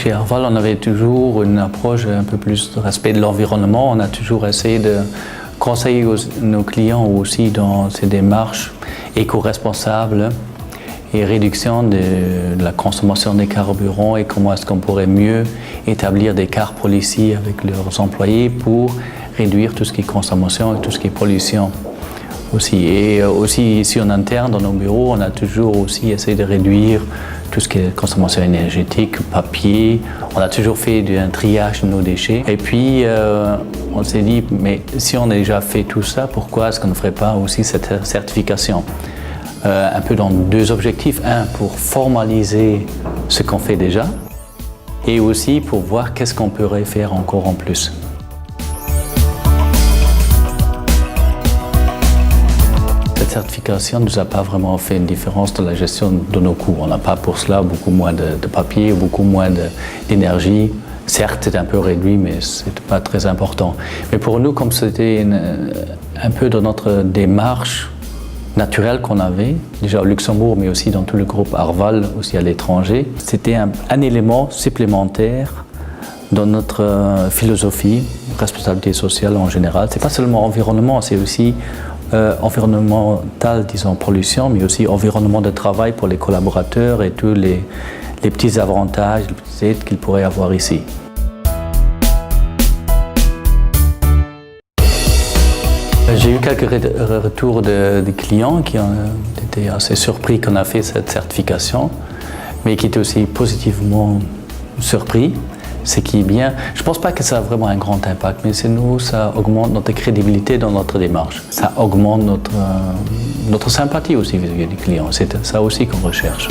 Chez Arval, on avait toujours une approche un peu plus de respect de l'environnement. On a toujours essayé de conseiller nos clients aussi dans ces démarches éco-responsables et réduction de la consommation des carburants et comment est-ce qu'on pourrait mieux établir des car policy avec leurs employés pour réduire tout ce qui est consommation et tout ce qui est pollution aussi. Et aussi ici en interne, dans nos bureaux, on a toujours aussi essayé de réduire tout ce qui est consommation énergétique, papier. On a toujours fait un triage de nos déchets. Et puis, on s'est dit, mais si on a déjà fait tout ça, pourquoi est-ce qu'on ne ferait pas aussi cette certification? Un peu dans deux objectifs. Un, pour formaliser ce qu'on fait déjà, et aussi pour voir qu'est-ce qu'on pourrait faire encore en plus. Cette certification ne nous a pas vraiment fait une différence dans la gestion de nos coûts. On n'a pas pour cela beaucoup moins de papier, beaucoup moins d'énergie. Certes, c'est un peu réduit, mais ce n'est pas très important. Mais pour nous, comme c'était un peu dans notre démarche naturelle qu'on avait, déjà au Luxembourg, mais aussi dans tout le groupe Arval, aussi à l'étranger, c'était un élément supplémentaire dans notre philosophie, responsabilité sociale en général. Ce n'est pas seulement environnement, c'est aussi environnemental, disons, pollution, mais aussi environnement de travail pour les collaborateurs et tous les petits avantages, les petites aides qu'ils pourraient avoir ici. J'ai eu quelques retours de clients qui ont été assez surpris qu'on a fait cette certification, mais qui étaient aussi positivement surpris. Ce qui est bien, je ne pense pas que ça a vraiment un grand impact, mais c'est nous, ça augmente notre crédibilité dans notre démarche. Ça augmente notre sympathie aussi vis-à-vis des clients. C'est ça aussi qu'on recherche.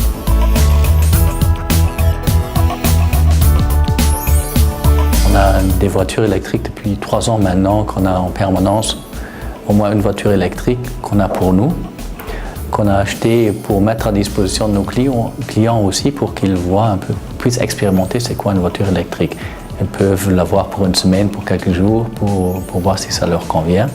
On a des voitures électriques depuis 3 ans maintenant, qu'on a en permanence. Au moins une voiture électrique qu'on a pour nous, qu'on a acheté pour mettre à disposition de nos clients aussi pour qu'ils voient un peu, puissent expérimenter c'est quoi une voiture électrique. Ils peuvent l'avoir pour une semaine, pour quelques jours, pour voir si ça leur convient.